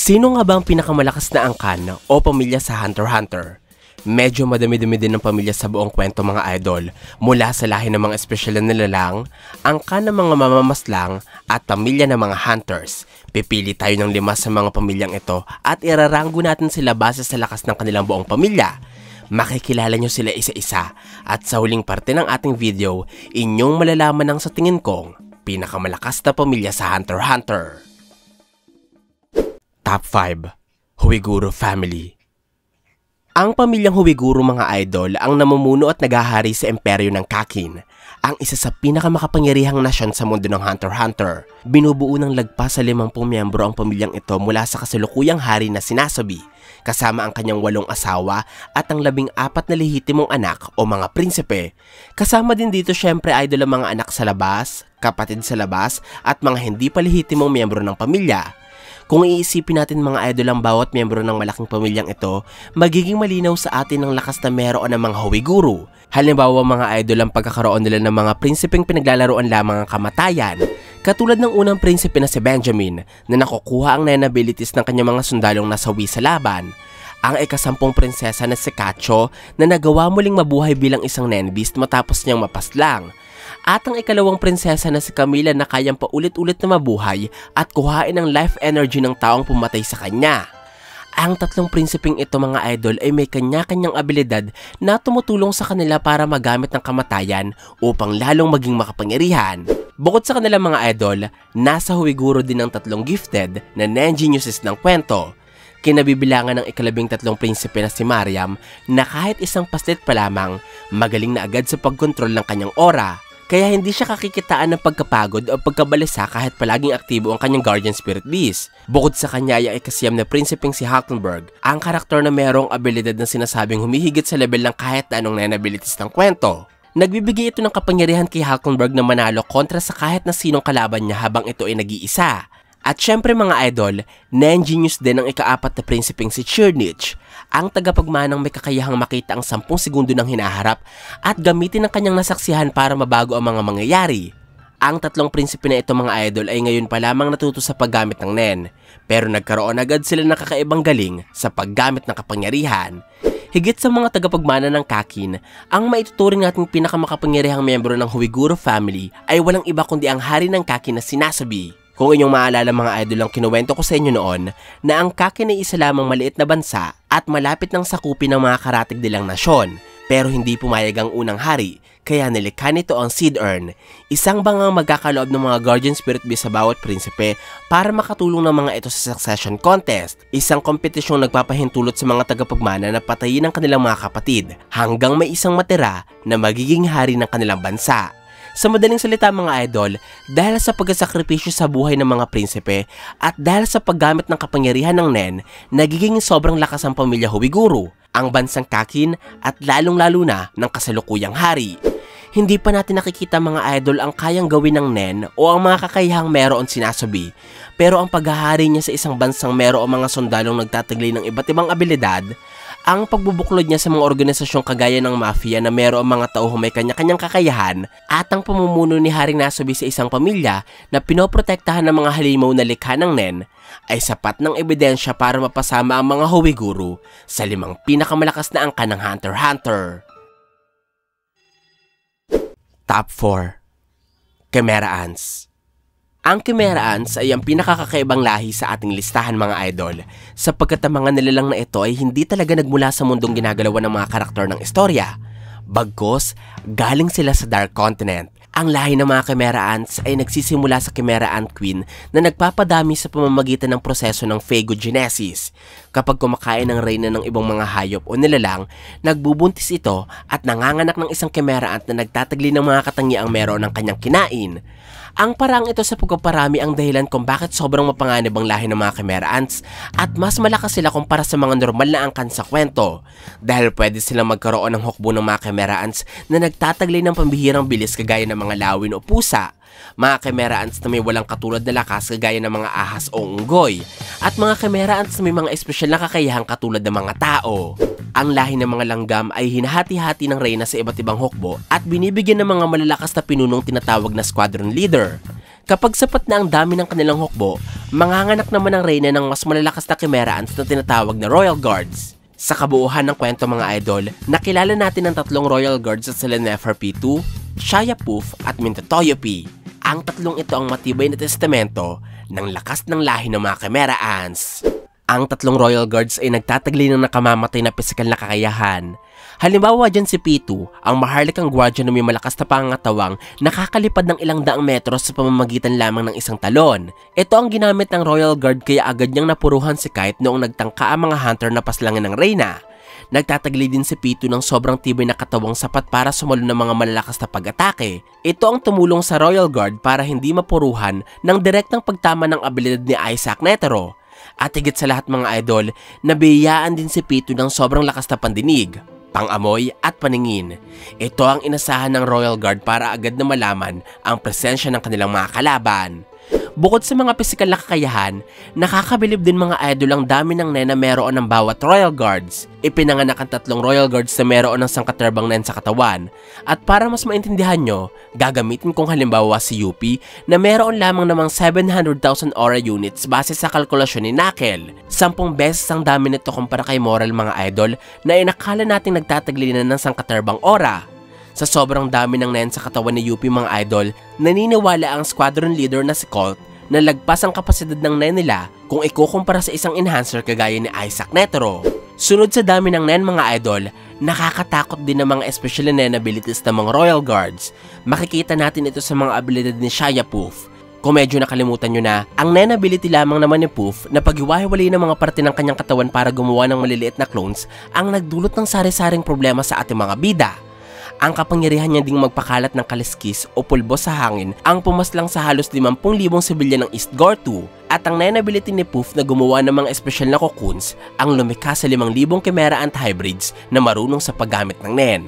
Sino nga ba ang pinakamalakas na angkan o pamilya sa Hunter x Hunter? Medyo madami-dami din ng pamilya sa buong kwento mga idol, mula sa lahi ng mga espesyal na nilalang, angkan ng mga mamamaslang at pamilya ng mga hunters. Pipili tayo ng 5 sa mga pamilyang ito at iraranggo natin sila base sa lakas ng kanilang buong pamilya. Makikilala nyo sila isa-isa at sa huling parte ng ating video, inyong malalaman ang sa tingin kong pinakamalakas na pamilya sa Hunter x Hunter. Top 5. Huiguro Family. Ang pamilyang Huiguro mga idol ang namumuno at naghahari sa imperyo ng Kakin, ang isa sa pinakamakapangyarihang nasyon sa mundo ng Hunter x Hunter. Binubuo ng lagpas sa 50 miyembro ang pamilyang ito mula sa kasalukuyang hari na si Nasobi, kasama ang kanyang 8 asawa at ang 14 na lehitimong anak o mga prinsipe. Kasama din dito syempre idol ang mga anak sa labas, kapatid sa labas at mga hindi pa lehitimong miyembro ng pamilya. Kung iisipin natin mga idol ang bawat miyembro ng malaking pamilyang ito, magiging malinaw sa atin ang lakas na meron ng mga Huiguro. Halimbawa mga idol ang pagkakaroon nila ng mga prinsipeng pinaglalaroan lamang ang kamatayan. Katulad ng unang prinsipe na si Benjamin na nakukuha ang 9 abilities ng kanyang mga sundalong nasawi sa laban. Ang ika-10 prinsesa na si Cacho na nagawa muling mabuhay bilang isang Nenbeast matapos niyang mapaslang. At ang ika-2 prinsesa na si Camila na kayang paulit-ulit na mabuhay at kuhain ang life energy ng taong pumatay sa kanya. Ang 3 prinsipeng ito mga idol ay may kanya-kanyang abilidad na tumutulong sa kanila para magamit ng kamatayan upang lalong maging makapangyarihan. Bukod sa kanila mga idol, nasa Huiguro din ang 3 gifted na Nengeniuses ng kwento. Kinabibilangan ng ika-13 prinsipe na si Mariam na kahit isang paslit pa lamang, magaling na agad sa pagkontrol ng kanyang aura. Kaya hindi siya kakikitaan ng pagkapagod o pagkabalisa kahit palaging aktibo ang kanyang guardian spirit beast. Bukod sa kanya ay ang ika-9 na prinsipeng si Hulkenberg, ang karakter na mayroong abilidad na sinasabing humihigit sa level ng kahit na anong 9 abilities ng kwento. Nagbibigay ito ng kapangyarihan kay Hulkenberg na manalo kontra sa kahit na sinong kalaban niya habang ito ay nag-iisa. At syempre mga idol, Nengenius din ang ika-4 na prinsipeng si Chernich, ang tagapagmanang may kakayahang makita ang 10 segundo ng hinaharap at gamitin ang kanyang nasaksihan para mabago ang mga mangyayari. Ang 3 prinsipe na ito mga idol ay ngayon pa lamang natuto sa paggamit ng Nen, pero nagkaroon agad sila ng kakaibang galing sa paggamit ng kapangyarihan. Higit sa mga tagapagmana ng Kakin, ang maituturing nating pinakamakapangyarihang miyembro ng Huiguro family ay walang iba kundi ang hari ng Kakin na si Nasobi. Kung inyong maalala mga idol ang kinuwento ko sa inyo noon na ang Kakin ay isa lamang maliit na bansa at malapit ng sakupin ng mga karatig nilang nasyon, pero hindi pumayag ang unang hari, kaya nilikha nito ang Seed Urn, isang bangang magkakaloob ng mga guardian spirit beast sa bawat prinsipe para makatulong ng mga ito sa succession contest, isang kompetisyong nagpapahintulot sa mga tagapagmana na patayin ang kanilang mga kapatid hanggang may isang matira na magiging hari ng kanilang bansa. Sa madaling salita mga idol, dahil sa pagkasakripisyo sa buhay ng mga prinsipe at dahil sa paggamit ng kapangyarihan ng Nen, nagiging sobrang lakas ang pamilya Huiguro, ang bansang Kakin at lalong-lalo na ng kasalukuyang hari. Hindi pa natin nakikita mga idol ang kayang gawin ng Nen o ang mga kakayahang meron si Nasobi, pero ang paghahari niya sa isang bansang meron mga sundalong nagtataglay ng iba't ibang abilidad, ang pagbubuklod niya sa mga organisasyong kagaya ng mafia na mayroong mga tao may kanya-kanyang kakayahan at ang pamumuno ni Haring Nasobi sa isang pamilya na pinoprotektahan ng mga halimaw na likha ng Nen ay sapat ng ebidensya para mapasama ang mga Huiguro sa 5 pinakamalakas na angkan ng Hunter x Hunter. Top 4. Chimera Ants. Ang Chimera Ants ay ang pinakakakaibang lahi sa ating listahan mga idol, sapagkat ang mga nilalang na ito ay hindi talaga nagmula sa mundong ginagalawan ng mga karakter ng istorya. Bagkus, galing sila sa Dark Continent. Ang lahi ng mga Chimera Ants ay nagsisimula sa Chimera Ant Queen na nagpapadami sa pamamagitan ng proseso ng phagogenesis. Kapag kumakain ng reyna ng ibang mga hayop o nilalang, nagbubuntis ito at nanganganak ng isang Chimera Ant na nagtatagli ng mga katangiang meron ng kanyang kinain. Ang parang ito sa pagpaparami ang dahilan kung bakit sobrang mapanganib ang lahi ng mga Chimera Ants at mas malakas sila kumpara sa mga normal na angkan sa kwento, dahil pwede silang magkaroon ng hukbo ng mga Chimera Ants na nagtataglay ng pambihirang bilis kagaya ng mga lawin o pusa, mga Chimera Ants na may walang katulad na lakas kagaya ng mga ahas o unggoy, at mga Chimera Ants na may mga espesyal na kakayahang katulad ng mga tao. Ang lahi ng mga langgam ay hinahati-hati ng reyna sa iba't ibang hukbo at binibigyan ng mga malalakas na pinunong tinatawag na squadron leader. Kapag sapat na ang dami ng kanilang hukbo, manganganak naman ang reyna ng mas malalakas na Chimera ants na tinatawag na Royal Guards. Sa kabuuhan ng kwento mga idol, nakilala natin ang tatlong Royal Guards at sila Neferpitou, Shayapuf at Mintotoyopi. Ang tatlong ito ang matibay na testamento ng lakas ng lahi ng mga Chimera ants. Ang tatlong Royal Guards ay nagtataglay ng nakamamatay na pisikal na kakayahan. Halimbawa dyan si Pitou, ang maharlikang gwardya na may malakas na pangangatawang nakakalipad ng ilang daang metros sa pamamagitan lamang ng isang talon. Ito ang ginamit ng Royal Guard kaya agad niyang napuruhan si Kite noong nagtangka ang mga hunter na paslangin ng reyna. Nagtataglay din si Pitou ng sobrang tibay na katawang sapat para sumalo ng mga malalakas na pag-atake. Ito ang tumulong sa Royal Guard para hindi mapuruhan ng direktang pagtama ng abilidad ni Isaac Netero. At higit sa lahat mga idol, nabiyayaan din si Pitou ng sobrang lakas na pandinig, pangamoy at paningin. Ito ang inasahan ng Royal Guard para agad na malaman ang presensya ng kanilang mga kalaban. Bukod sa mga pisikal na kakayahan, nakakabilib din mga idol ang dami ng nen na meron ng bawat Royal Guards. Ipinanganak ang tatlong Royal Guards na meron ng sangkaterbang nen sa katawan. At para mas maintindihan nyo, gagamitin kong halimbawa si UP na meron lamang namang 700,000 aura units base sa kalkulasyon ni Knuckle. 10 beses ang dami nito kumpara kay Moral mga idol na inakala nating nagtataglay na ng sangkaterbang aura. Sa sobrang dami ng nen sa katawan ni UP mga idol, naniniwala ang squadron leader na si Colt na lagpas ang kapasidad ng nen nila kung ikukumpara sa isang enhancer kagaya ni Isaac Netero. Sunod sa dami ng nen mga idol, nakakatakot din ang mga special nen abilities ng mga Royal Guards. Makikita natin ito sa mga abilidad ni Shayapuf. Kung medyo nakalimutan nyo na, ang nen ability lamang naman ni Poof na paghiwa-hiwalay ng mga parte ng kanyang katawan para gumawa ng maliliit na clones ang nagdulot ng sari-saring problema sa ating mga bida. Ang kapangyarihan niya ding magpakalat ng kaliskis o pulbo sa hangin ang pumaslang sa halos 50,000 sibilyan ng East Gortu. At ang nen ability ni Poof na gumawa ng mga espesyal na cocoons ang lumikha sa 5,000 Chimera ant hybrids na marunong sa paggamit ng nen.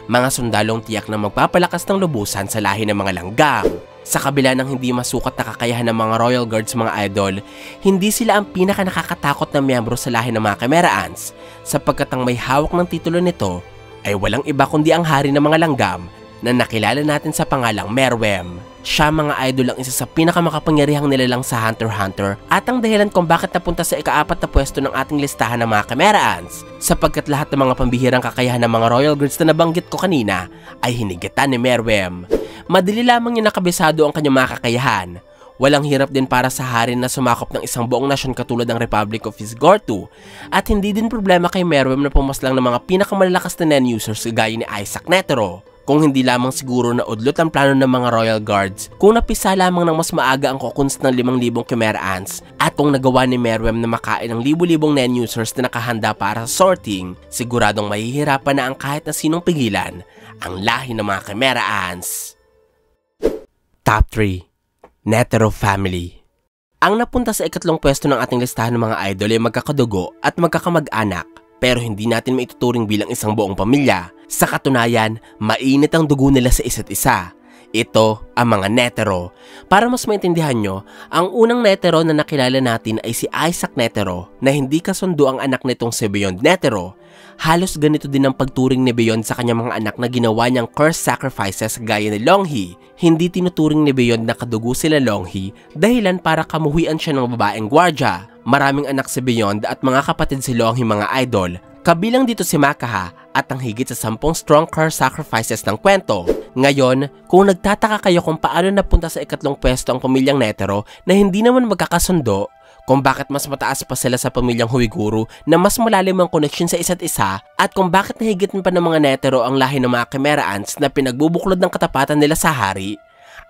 Mga sundalong tiyak na magpapalakas ng lubusan sa lahi ng mga langgam. Sa kabila ng hindi masukat na kakayahan ng mga Royal Guards mga idol, hindi sila ang pinaka nakakatakot na miyembro sa lahi ng mga Chimera ants sapagkat ang may hawak ng titulo nito ay walang iba kundi ang hari ng mga langgam na nakilala natin sa pangalang Meruem. Siya mga idol ang isa sa pinakamakapangyarihang nilalang sa Hunter x Hunter at ang dahilan kung bakit napunta sa ika-4 na pwesto ng ating listahan ng mga Chimera ants sapagkat lahat ng mga pambihirang kakayahan ng mga Royal Guards na nabanggit ko kanina ay hinigitan ni Meruem. Madali lamang niya nakabisado ang kanyang mga kakayahan. Walang hirap din para sa hari na sumakop ng isang buong nasyon katulad ng Republic of East Gortu at hindi din problema kay Meruem na pumaslang ng mga pinakamalalakas na nen users gaya ni Isaac Netero. Kung hindi lamang siguro na udlot ang plano ng mga Royal Guards kung napisa lamang ng mas maaga ang cocoons ng 5,000 Chimera ants at kung nagawa ni Meruem na makain ng libu-libong nen users na nakahanda para sa sorting, siguradong mahihirapan na ang kahit na sinong pigilan ang lahi ng mga Chimera ants. Top 3. Netero Family. Ang napunta sa ikatlong pwesto ng ating listahan ng mga idol ay magkakadugo at magkakamag-anak pero hindi natin maituturing bilang isang buong pamilya. Sa katunayan, mainit ang dugo nila sa isa't isa. Ito ang mga Netero. Para mas maintindihan nyo, ang unang Netero na nakilala natin ay si Isaac Netero na hindi kasundo ang anak nitong si Beyond Netero. Halos ganito din ang pagturing ni Beyond sa kanyang mga anak na ginawa niyang cursed sacrifices gaya ni Longhi. Hindi tinuturing ni Beyond na kadugo sila Longhi dahilan para kamuhian siya ng babaeng gwardya. Maraming anak si Beyond at mga kapatid si Longhi mga idol. Kabilang dito si Makaha at ang higit sa 10 strong cursed sacrifices ng kwento. Ngayon, kung nagtataka kayo kung paano napunta sa ikatlong pwesto ang pamilyang Netero na hindi naman magkakasundo, kung bakit mas mataas pa sila sa pamilyang Huiguru na mas malalim ang connection sa isa't isa at kung bakit nahigit pa ng mga Netero ang lahi ng mga Chimera ants na pinagbubuklod ng katapatan nila sa hari.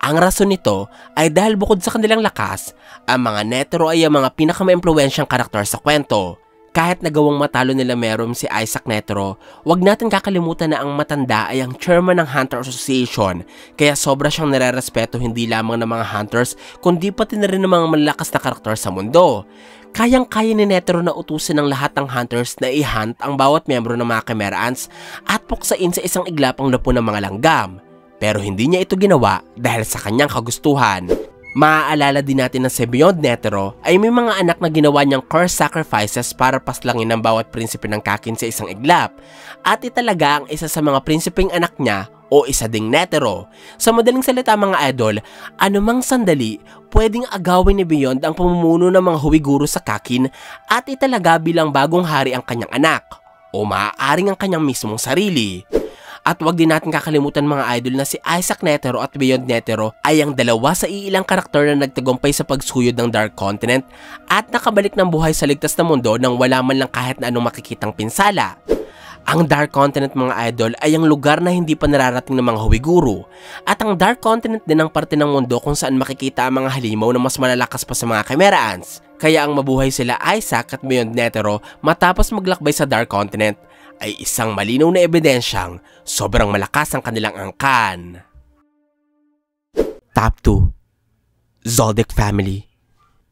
Ang rason nito ay dahil bukod sa kanilang lakas, ang mga Netero ay ang mga pinakama-impluwensyang karakter sa kwento. Kahit nagawang matalo nila Meruem si Isaac Netero, wag natin kakalimutan na ang matanda ay ang chairman ng Hunter Association, kaya sobra siyang nire-respeto hindi lamang ng mga hunters kundi pati na rin ng mga malalakas na karakter sa mundo. Kayang-kaya ni Netero na utusin ng lahat ng hunters na i-hunt ang bawat miyembro ng mga Chimera ants at puksain sa isang iglapang lapo ng mga langgam. Pero hindi niya ito ginawa dahil sa kanyang kagustuhan. Maaalala din natin na si Beyond Netero ay may mga anak na ginawa niyang cursed sacrifices para paslangin ng bawat prinsipe ng Kakin sa isang iglap at italaga ang isa sa mga prinsipeng anak niya o isa ding netero. Sa madaling salita mga idol, anumang sandali pwedeng agawin ni Beyond ang pamumuno ng mga Huwiguro sa Kakin at italaga bilang bagong hari ang kanyang anak o maaaring ang kanyang mismong sarili. At wag din natin kakalimutan mga idol na si Isaac Netero at Beyond Netero ay ang dalawa sa iilang karakter na nagtagumpay sa pagsuyod ng Dark Continent at nakabalik ng buhay sa ligtas na mundo nang wala man lang kahit na anong makikitang pinsala. Ang Dark Continent mga idol ay ang lugar na hindi pa nararating ng mga Huwiguro. At ang Dark Continent din ang parte ng mundo kung saan makikita ang mga halimaw na mas malalakas pa sa mga Chimera Ants. Kaya ang mabuhay sila Isaac at Beyond Netero matapos maglakbay sa Dark Continent ay isang malinaw na ebidensyang sobrang malakas ang kanilang angkan. Top 2. Zoldyck Family.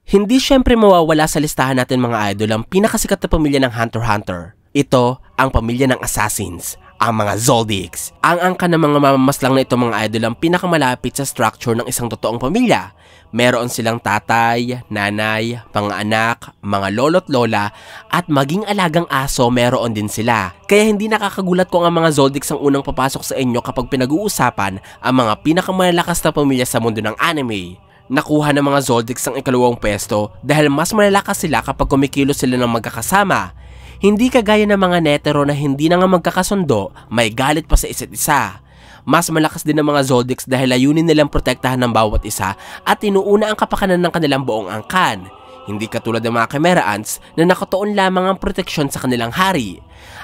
Hindi syempre mawawala sa listahan natin mga idol ang pinakasikat na pamilya ng Hunter x Hunter. Ito ang pamilya ng assassins, ang mga Zoldicks. Ang angka ng mga mamamaslang na ito mga idol ang pinakamalapit sa structure ng isang totoong pamilya. Meron silang tatay, nanay, mga anak, mga lolo't lola, at maging alagang aso meron din sila. Kaya hindi nakakagulat kung ang mga Zoldicks ang unang papasok sa inyo kapag pinag-uusapan ang mga pinakamalalakas na pamilya sa mundo ng anime. Nakuha ng mga Zoldicks ang ikalawang pwesto dahil mas malalakas sila kapag kumikilos sila ng magkakasama. Hindi kagaya ng mga Netero na hindi na nga magkakasundo, may galit pa sa isa't isa. Mas malakas din ang mga Zoldicks dahil layunin nilang protektahan ng bawat isa at inuuna ang kapakanan ng kanilang buong angkan. Hindi katulad ng mga Chimera Ants na nakatuon lamang ang proteksyon sa kanilang hari.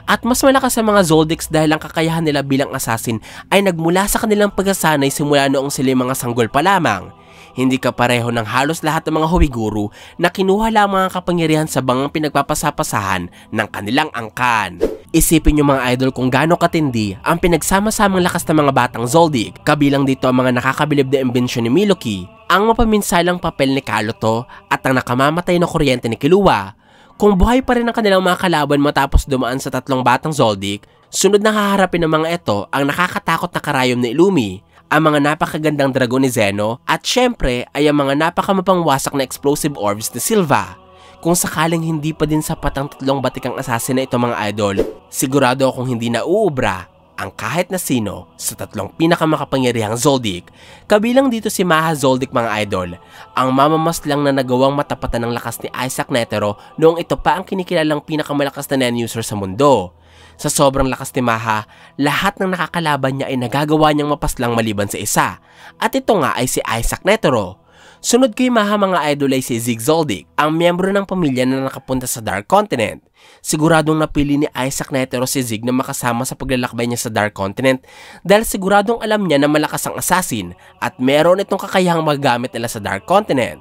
At mas malakas ang mga Zoldicks dahil ang kakayahan nila bilang assassin ay nagmula sa kanilang pagkasanay simula noong sila mga sanggol pa lamang. Hindi kapareho ng halos lahat ng mga Huwiguro na kinuha lamang ang kapangyarihan sa bangang pinagpapasapasahan ng kanilang angkan. Isipin nyo mga idol kung gaano katindi ang pinagsama-samang lakas ng mga batang Zoldyck. Kabilang dito ang mga nakakabilib na imbensyon ni Miloki, ang mapaminsalang papel ni Kaloto at ang nakamamatay na kuryente ni Killua. Kung buhay pa rin ang kanilang mga kalaban matapos dumaan sa tatlong batang Zoldyck, sunod na haharapin ng mga ito ang nakakatakot na karayom ni Illumi, ang mga napakagandang dragon ni Zeno, at syempre ay ang mga napakamapangwasak na explosive orbs ni Silva. Kung sakaling hindi pa din sapat ang tatlong batikang assassin na ito mga idol, sigurado akong hindi na uubra ang kahit na sino sa tatlong pinakamakapangyarihang Zoldyck. Kabilang dito si Maha Zoldyck mga idol, ang mamamaslang na nagawang matapatan ng lakas ni Isaac Netero noong ito pa ang kinikilalang pinakamalakas na Nen-user sa mundo. Sa sobrang lakas ni Maha, lahat ng nakakalaban niya ay nagagawa niyang mapaslang maliban sa isa. At ito nga ay si Isaac Netero. Sunod kay Maha mga idol ay si Zig Zoldyck, ang miyembro ng pamilya na nakapunta sa Dark Continent. Siguradong napili ni Isaac Netero si Zig na makasama sa paglalakbay niya sa Dark Continent dahil siguradong alam niya na malakas ang assassin at meron itong kakayahang magagamit nila sa Dark Continent.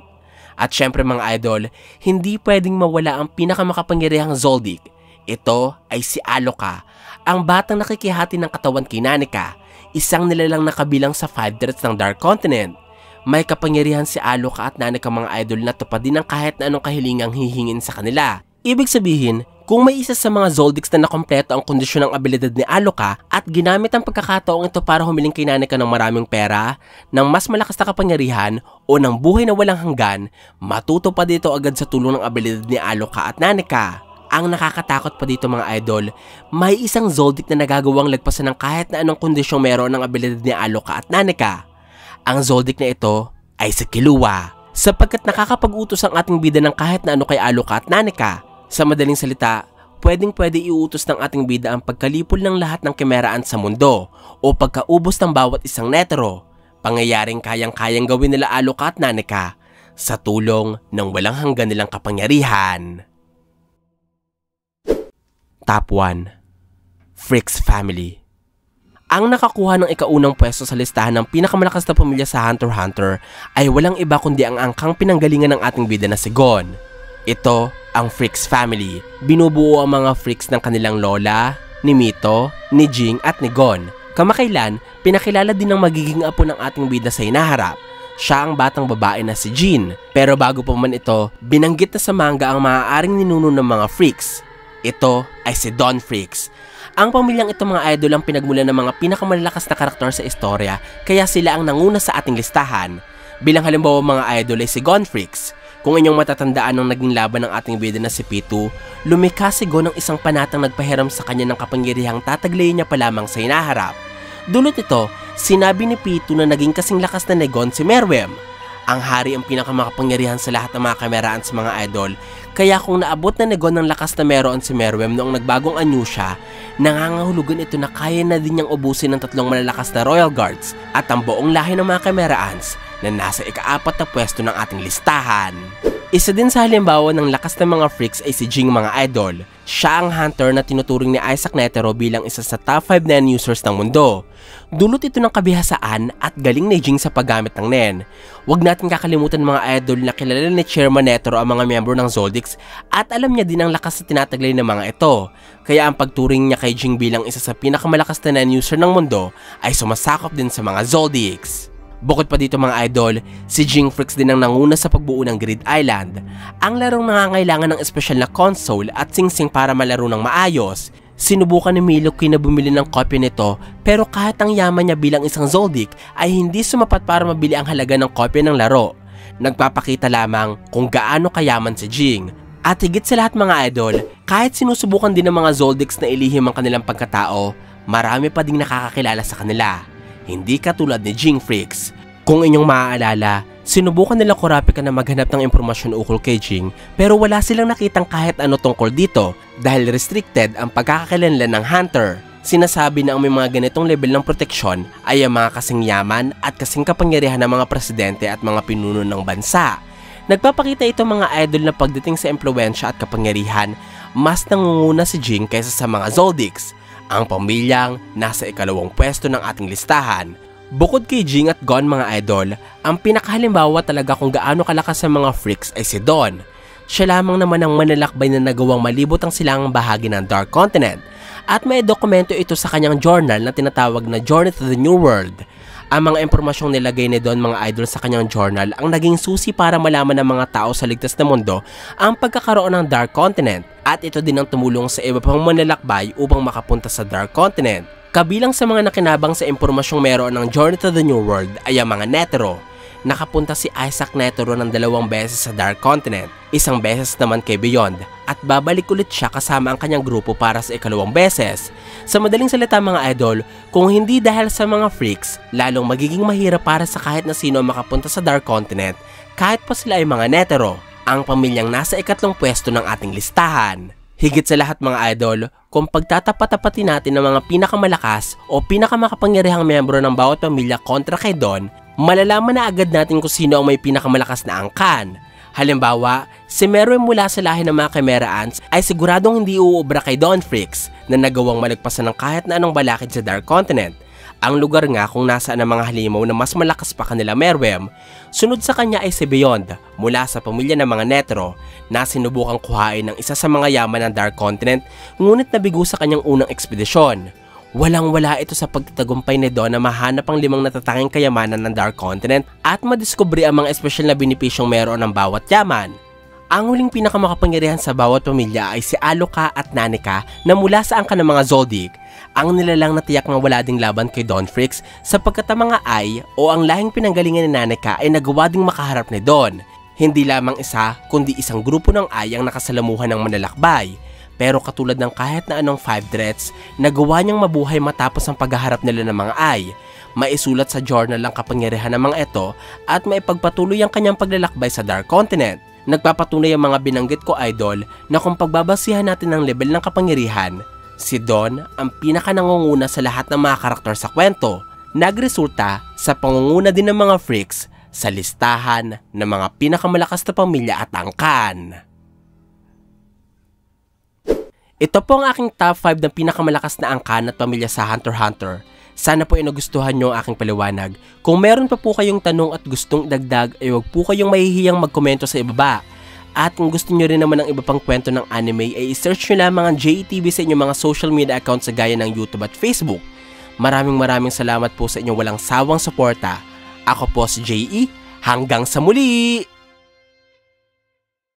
At syempre mga idol, hindi pwedeng mawala ang pinakamakapangyarihang Zoldyck. Ito ay si Alloka, ang batang nakikihati ng katawan kay Nanika, isang nilalang na kabilang sa 5 threats ng Dark Continent. May kapangyarihan si Alloka at Nanika mga idol na tupadin ng kahit na anong kahilingang hihingin sa kanila. Ibig sabihin, kung may isa sa mga Zoldicks na nakompleto ang kondisyon ng abilidad ni Alloka at ginamit ang pagkakataong ito para humiling kay Nanika ng maraming pera, ng mas malakas na kapangyarihan o ng buhay na walang hanggan, matutupad dito agad sa tulong ng abilidad ni Alloka at Nanika. Ang nakakatakot pa dito mga idol, may isang Zoldyck na nagagawang lagpasan ng kahit na anong kondisyong meron ng abilidad ni Alloka at Nanika. Ang Zoldyck na ito ay si Killua, sapagkat nakakapag-utos ang ating bida ng kahit na ano kay Alloka at Nanika. Sa madaling salita, pwede iuutos ng ating bida ang pagkalipol ng lahat ng Chimera Ants sa mundo o pagkaubos ng bawat isang Netero, pangyayaring kayang-kayang gawin nila Alloka at Nanika sa tulong ng walang hanggan nilang kapangyarihan. Top 1. Freaks Family. Ang nakakuha ng ikaunang pwesto sa listahan ng pinakamalakas na pamilya sa Hunter x Hunter ay walang iba kundi ang angkang pinanggalingan ng ating bida na si Gon. Ito ang Freaks Family. Binubuo ang mga freaks ng kanilang lola, ni Mito, ni Jing at ni Gon. Kamakailan, pinakilala din ng magiging apo ng ating bida sa hinaharap. Siya ang batang babae na si Jin. Pero bago pa man ito, binanggit na sa manga ang maaaring ninuno ng mga freaks. Ito ay si Dawn Freaks. Ang pamilyang ito mga idol ang pinagmulan ng mga pinakamalalakas na karakter sa istorya, kaya sila ang nanguna sa ating listahan. Bilang halimbawa mga idol ay si Gon Freaks. Kung inyong matatandaan ng naging laban ng ating bida na si Pitu, lumikha si Gon ng isang panatang nagpahiram sa kanya ng kapangyarihang tataglayin niya pa lamang sa hinaharap. Dulot ito, sinabi ni Pito na naging kasing lakas na Negon si Meruem. Ang hari ang pinakamakapangyarihan sa lahat ng mga kameraan sa mga idol, kaya kung naabot na Negon ng lakas na meron si Meruem noong nagbagong anyo siya, nangangahulugan ito na kaya na din niyang ubusin ng 3 malalakas na Royal Guards at ang buong lahi ng mga kameraans na nasa ika-4 na pwesto ng ating listahan. Isa din sa halimbawa ng lakas ng mga freaks ay si Jing mga idol. Siya ang hunter na tinuturing ni Isaac Netero bilang isa sa top 5 NEN users ng mundo. Dulot ito ng kabihasaan at galing ni Jing sa paggamit ng NEN. Huwag natin kakalimutan mga idol na kilala ni Chairman Netero ang mga miyembro ng Zoldyx at alam niya din ang lakas na tinataglay ng mga ito. Kaya ang pagturing niya kay Jing bilang isa sa pinakamalakas na NEN user ng mundo ay sumasakop din sa mga Zoldyx. Bukod pa dito mga idol, si Jing Freaks din ang nanguna sa pagbuo ng Grid Island. Ang larong nangangailangan ng espesyal na console at singsing para malaro ng maayos. Sinubukan ni Milwaukee na bumili ng kopya nito pero kahit ang yaman niya bilang isang Zoldyck ay hindi sumapat para mabili ang halaga ng kopya ng laro. Nagpapakita lamang kung gaano kayaman si Jing. At higit sa lahat mga idol, kahit sinusubukan din ng mga Zoldycks na ilihim ang kanilang pagkatao, marami pa ding nakakakilala sa kanila. Hindi katulad ni Jing Freaks. Kung inyong maaalala, sinubukan nila Kurapika na maghanap ng impormasyon ukol kay Jing pero wala silang nakitang kahit ano tungkol dito dahil restricted ang pagkakakilanlan ng hunter. Sinasabi na ang may mga ganitong level ng proteksyon ay ang mga kasing yaman at kasing kapangyarihan ng mga presidente at mga pinuno ng bansa. Nagpapakita ito mga idol na pagdating sa impluwensya at kapangyarihan, mas nangunguna si Jing kaysa sa mga Zoldycks, ang pamilyang nasa ika-2 pwesto ng ating listahan. Bukod kay Jing at Gon mga idol, ang pinakahalimbawa talaga kung gaano kalakas ang mga freaks ay si Don. Siya lamang naman ang manlalakbay na nagawang malibot ang silangang bahagi ng Dark Continent at may dokumento ito sa kanyang journal na tinatawag na Journey to the New World. Ang mga impormasyong nilagay ni Don mga idol sa kanyang journal ang naging susi para malaman ng mga tao sa ligtas na mundo ang pagkakaroon ng Dark Continent at ito din ang tumulong sa iba pang manlalakbay upang makapunta sa Dark Continent. Kabilang sa mga nakinabang sa impormasyong meron ng Journey to the New World ay ang mga Netero. Nakapunta si Isaac Netero ng 2 beses sa Dark Continent, 1 beses naman kay Beyond, at babalik ulit siya kasama ang kanyang grupo para sa ika-2 beses. Sa madaling salita mga idol, kung hindi dahil sa mga freaks, lalong magiging mahirap para sa kahit na sino makapunta sa Dark Continent kahit pa sila ay mga Netero, ang pamilyang nasa ika-3 pwesto ng ating listahan. Higit sa lahat mga idol, kung pagtatapat-tapatin natin ng mga pinakamalakas o pinakamakapangyarihang miyembro ng bawat pamilya kontra kay Don, malalaman na agad natin kung sino ang may pinakamalakas na angkan. Halimbawa, si Meruem mula sa lahi ng mga kameraans ay siguradong hindi uubra kay Don Freaks na nagawang malagpasan ng kahit na anong balakid sa Dark Continent. Ang lugar nga kung nasaan ang mga halimaw na mas malakas pa kanila Meruem. Sunod sa kanya ay si Beyond mula sa pamilya ng mga Netero na sinubukang kuhain ng isa sa mga yaman ng Dark Continent ngunit nabigo sa kanyang unang ekspedisyon. Walang-wala ito sa pagtatagumpay ni Don na mahanap ang 5 natatanging kayamanan ng Dark Continent at madiskubre ang mga espesyal na benepisyong meron ng bawat yaman. Ang huling pinakamakapangyarihan sa bawat pamilya ay si Aloka at Nanika na mula sa angkan ng mga Zoldyck. Ang nilalang na tiyak na wala ding laban kay Don Freaks sapagkat ang mga Ai o ang lahing pinanggalingan ni Nanika ay nagawa ding makaharap ni Don. Hindi lamang isa kundi isang grupo ng Ai ang nakasalamuhan ng manlalakbay. Pero katulad ng kahit na anong 5 threats, nagawa niyang mabuhay matapos ang paghaharap nila ng mga Ai. Maisulat sa journal ang kapangyarihan ng mga ito at maipagpatuloy ang kanyang paglalakbay sa Dark Continent. Nagpapatunay ang mga binanggit ko idol na kung pagbabasihan natin ng level ng kapangyarihan, si Don ang pinakanangunguna sa lahat ng mga karakter sa kwento. Nagresulta sa pangunguna din ng mga freaks sa listahan ng mga pinakamalakas na pamilya at angkan. Ito po ang aking top 5 ng pinakamalakas na angkan at pamilya sa Hunter x Hunter. Sana po ay nagustuhan nyo ang aking paliwanag. Kung meron pa po kayong tanong at gustong dagdag ay huwag po kayong mahihiyang magkomento sa ibaba. At kung gusto nyo rin naman ng iba pang kwento ng anime ay i-search nyo lamang ang JETV sa inyong mga social media accounts sa gaya ng YouTube at Facebook. Maraming salamat po sa inyong walang sawang suporta. Ako po si JE. Hanggang sa muli!